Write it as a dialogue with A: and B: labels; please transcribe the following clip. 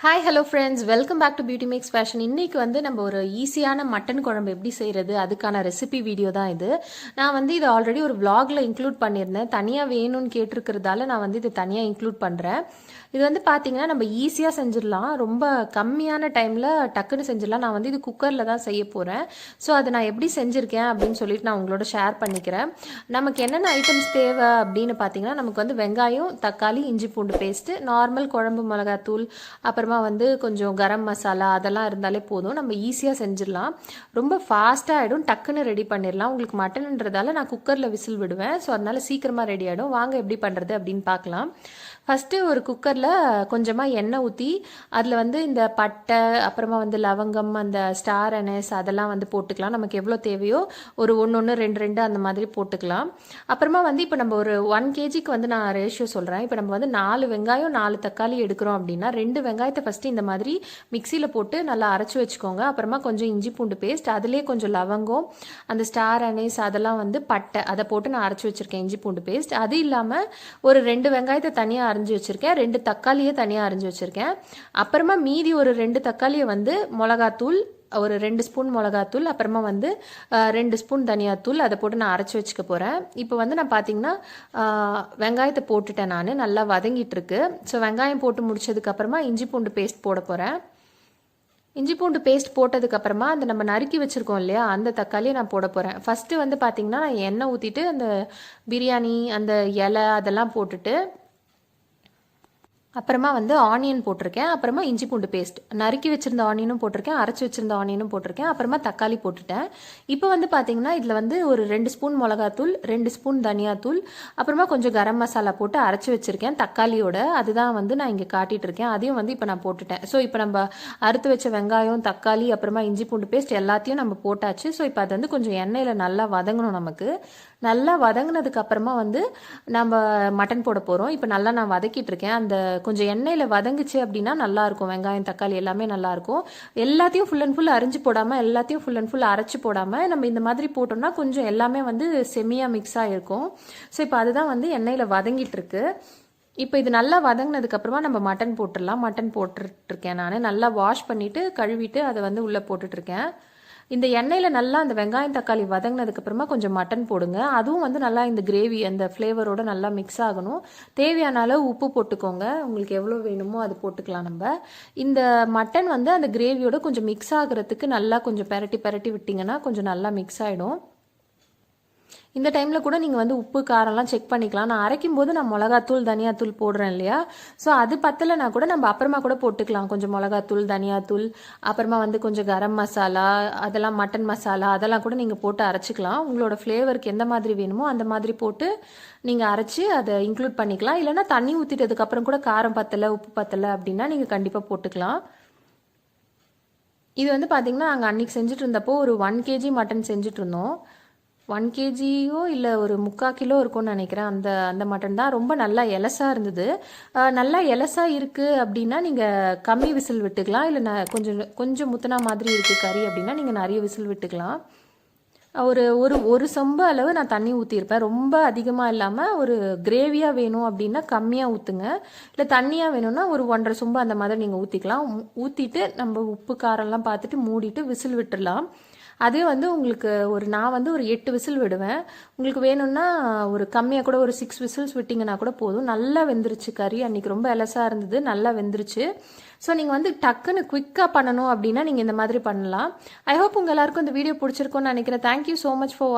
A: Hi hello friends, welcome back to beauty max fashion. இன்றைக்கி வந்து நம்ம ஒரு ஈஸியான மட்டன் குழம்பு எப்படி செய்கிறது அதுக்கான ரெசிபி வீடியோ தான் இது. நான் வந்து இது ஆல்ரெடி ஒரு vlogல இன்க்ளூட் பண்ணியிருந்தேன். தனியாக வேணும்னு கேட்டிருக்கிறதால நான் வந்து இது தனியாக இன்க்ளூட் பண்ணுறேன். இது வந்து பார்த்தீங்கன்னா நம்ம ஈஸியாக செஞ்சிடலாம், ரொம்ப கம்மியான டைமில் டக்குன்னு செஞ்சிடலாம். நான் வந்து இது குக்கரில் தான் செய்ய போகிறேன். ஸோ அதை நான் எப்படி செஞ்சுருக்கேன் அப்படின்னு சொல்லிட்டு நான் உங்களோட ஷேர் பண்ணிக்கிறேன். நமக்கு என்னென்ன ஐட்டம்ஸ் தேவை அப்படின்னு பார்த்தீங்கன்னா, நமக்கு வந்து வெங்காயம், தக்காளி, இஞ்சி பூண்டு பேஸ்ட்டு, நார்மல் குழம்பு மிளகாத்தூள், அப்புறமா வந்து கொஞ்சம் கரம் மசாலா அதெல்லாம் இருந்தாலே போதும். நம்ம ஈஸியாக செஞ்சிடலாம், ரொம்ப ஃபாஸ்ட்டாக ஆகிடும், டக்குன்னு ரெடி பண்ணிடலாம். உங்களுக்கு மட்டன்ன்றதால நான் குக்கரில் விசில் விடுவேன், ஸோ அதனால் சீக்கிரமாக ரெடி ஆகிடும். வாங்க எப்படி பண்ணுறது அப்படின்னு பார்க்கலாம். ஃபஸ்ட்டு ஒரு குக்கரில் கொஞ்சமாக எண்ணெய் ஊற்றி அதில் வந்து இந்த பட்டை, அப்புறமா வந்து லவங்கம், அந்த ஸ்டார் அனஸ் அதெல்லாம் வந்து போட்டுக்கலாம். நமக்கு எவ்வளோ தேவையோ ஒரு ஒன்று ரெண்டு அந்த மாதிரி போட்டுக்கலாம். அப்புறமா வந்து இப்போ நம்ம ஒரு 1 kgக்கு வந்து நான் ரேஷியோ சொல்கிறேன். இப்போ நம்ம வந்து 4 வெங்காயம் 4 தக்காளி எடுக்கிறோம் அப்படின்னா 2 வெங்காயத்தை ஃபஸ்ட்டு இந்த மாதிரி மிக்சியில் போட்டு நல்லா அரைச்சி வச்சுக்கோங்க. அப்புறமா கொஞ்சம் இஞ்சி பூண்டு பேஸ்ட், அதுலேயே கொஞ்சம் லவங்கம், அந்த ஸ்டார் அனஸ் அதெல்லாம் வந்து பட்டை அதை போட்டு நான் அரைச்சி வச்சுருக்கேன், இஞ்சி பூண்டு பேஸ்ட். அது இல்லாமல் ஒரு 2 வெங்காயத்தை தனியாக அரைஞ்சி வச்சுருக்கேன், 2 தக்காளியை தனியாக அரைஞ்சி வச்சுருக்கேன். அப்புறமா மீதி ஒரு 2 தக்காளியை வந்து மிளகாத்தூள், ஒரு 2 ஸ்பூன் மிளகாத்தூள், அப்புறமா வந்து 2 ஸ்பூன் தனியாத்தூள் அதை போட்டு நான் அரைச்சி வச்சுக்க போகிறேன். இப்போ வந்து நான் பார்த்தீங்கன்னா வெங்காயத்தை போட்டுட்டேன், நான் நல்லா வதங்கிட்டு இருக்கு. ஸோ வெங்காயம் போட்டு முடிச்சதுக்கப்புறமா இஞ்சி பூண்டு பேஸ்ட் போட போகிறேன். இஞ்சி பூண்டு பேஸ்ட் போட்டதுக்கப்புறமா அந்த நம்ம நறுக்கி வச்சுருக்கோம் இல்லையா, அந்த தக்காளியை நான் போட போகிறேன். ஃபஸ்ட்டு வந்து பார்த்திங்கன்னா நான் எண்ணெய் ஊற்றிட்டு அந்த பிரியாணி அந்த இலை அதெல்லாம் போட்டுட்டு அப்புறமா வந்து ஆனியன் போட்டிருக்கேன். அப்புறமா இஞ்சி பூண்டு பேஸ்ட், நறுக்கி வச்சுருந்த ஆனியனும் போட்டிருக்கேன், அரைச்சி வச்சுருந்த ஆனியனும் போட்டிருக்கேன். அப்புறமா தக்காளி போட்டுட்டேன். இப்போ வந்து பார்த்தீங்கன்னா இதில் வந்து ஒரு 2 ஸ்பூன் மிளகாத்தூள், 2 ஸ்பூன் தனியாத்தூள், அப்புறமா கொஞ்சம் கரம் மசாலா போட்டு அரைச்சி வச்சுருக்கேன் தக்காளியோட. அதுதான் வந்து நான் இங்கே காட்டிகிட்டு இருக்கேன். அதையும் வந்து இப்போ நான் போட்டுட்டேன். ஸோ இப்போ நம்ம அறுத்து வச்ச வெங்காயம், தக்காளி, அப்புறமா இஞ்சி பூண்டு பேஸ்ட் எல்லாத்தையும் நம்ம போட்டாச்சு. ஸோ இப்போ அது வந்து கொஞ்சம் எண்ணெயில் நல்லா வதங்கணும். நமக்கு நல்லா வதங்கினதுக்கு அப்புறமா வந்து நம்ம மட்டன் போட போகிறோம். இப்போ நல்லா நான் வதக்கிட்டு இருக்கேன். அந்த கொஞ்சம் எண்ணெயில் வதங்குச்சு அப்படின்னா நல்லாயிருக்கும், வெங்காயம் தக்காளி எல்லாமே நல்லாயிருக்கும். எல்லாத்தையும் ஃபுல் அண்ட் ஃபுல் அரிஞ்சு போடாமல், எல்லாத்தையும் ஃபுல் அண்ட் ஃபுல் அரைச்சி போடாமல் நம்ம இந்த மாதிரி போட்டோம்னா கொஞ்சம் எல்லாமே வந்து செம்மியாக மிக்ஸ் ஆகிருக்கும். ஸோ இப்போ அதுதான் வந்து எண்ணெயில் வதங்கிட்டு இருக்கு. இப்போ இது நல்லா வதங்கினதுக்கப்புறமா நம்ம மட்டன் போட்டுடலாம். மட்டன் போட்டுட்ருக்கேன், நான் நல்லா வாஷ் பண்ணிவிட்டு கழுவிட்டு அதை வந்து உள்ளே போட்டுட்ருக்கேன். இந்த எண்ணெயில் நல்லா அந்த வெங்காயம் தக்காளி வதங்கினதுக்கப்புறமா கொஞ்சம் மட்டன் போடுங்க. அதுவும் வந்து நல்லா இந்த கிரேவி அந்த ஃப்ளேவரோடு நல்லா மிக்ஸ் ஆகணும். தேவையான அளவு உப்பு போட்டுக்கோங்க, உங்களுக்கு எவ்வளோ வேணுமோ அது போட்டுக்கலாம். நம்ம இந்த மட்டன் வந்து அந்த கிரேவியோட கொஞ்சம் மிக்ஸ் ஆகிறதுக்கு நல்லா கொஞ்சம் பெரட்டி விட்டிங்கன்னா கொஞ்சம் நல்லா மிக்ஸ் ஆகிடும். இந்த டைமில் கூட நீங்கள் வந்து உப்பு காரம்லாம் செக் பண்ணிக்கலாம். நான் அரைக்கும் போது நான் மிளகாத்தூள் தனியாத்தூள் போடுறேன் இல்லையா, ஸோ அது பத்தலைனா கூட நம்ம அப்புறமா கூட போட்டுக்கலாம். கொஞ்சம் மிளகாத்தூள், தனியாத்தூள், அப்புறமா வந்து கொஞ்சம் கரம் மசாலா, அதெல்லாம் மட்டன் மசாலா அதெல்லாம் கூட நீங்கள் போட்டு அரைச்சிக்கலாம். உங்களோட ஃப்ளேவருக்கு எந்த மாதிரி வேணுமோ அந்த மாதிரி போட்டு நீங்கள் அரைச்சி அதை இன்க்ளூட் பண்ணிக்கலாம். இல்லைனா தண்ணி ஊற்றிட்டதுக்கப்புறம் கூட காரம் பத்தலை, உப்பு பத்தலை அப்படின்னா நீங்கள் கண்டிப்பாக போட்டுக்கலாம். இது வந்து பார்த்திங்கன்னா நாங்கள் அன்றைக்கி செஞ்சுட்டு இருந்தப்போ ஒரு 1 kg மட்டன் செஞ்சுட்டு இருந்தோம். 1 kgயோ இல்லை ஒரு 3/4 கிலோ இருக்கும்னு நினைக்கிறேன். அந்த மட்டன் தான் ரொம்ப நல்லா எலசாக இருந்தது. நல்லா எலசாக இருக்குது அப்படின்னா நீங்கள் கம்மி விசில் விட்டுக்கலாம். இல்லை கொஞ்சம் முத்தனா மாதிரி இருக்குது கறி அப்படின்னா நீங்கள் நிறைய விசில் விட்டுக்கலாம். ஒரு சொம்பு அளவு நான் தண்ணி ஊற்றிருப்பேன். ரொம்ப அதிகமாக இல்லாமல் ஒரு கிரேவியாக வேணும் அப்படின்னா கம்மியாக ஊற்றுங்க. இல்லை தண்ணியாக வேணும்னா ஒரு 1.5 சொம்பு அந்த மாதிரி நீங்கள் ஊற்றிக்கலாம். ஊற்றிட்டு நம்ம உப்பு காரம்லாம் பார்த்துட்டு மூடிட்டு விசில் விட்டுடலாம். அதே வந்து உங்களுக்கு நான் வந்து ஒரு 8 விசில் விடுவேன். உங்களுக்கு வேணும்னா ஒரு கம்மியாக கூட ஒரு 6 விசில்ஸ் விட்டிங்கன்னா கூட போதும். நல்லா வெந்துருச்சு கறி, அன்றைக்கி ரொம்ப எலசாக இருந்தது, நல்லா வெந்துருச்சு. ஸோ நீங்கள் வந்து டக்குன்னு குயிக்காக பண்ணணும் அப்படின்னா நீங்கள் இந்த மாதிரி பண்ணலாம். ஐ ஹோப் உங்கள் எல்லாருக்கும் இந்த வீடியோ பிடிச்சிருக்கும்னு நினைக்கிறேன். Thank you so much for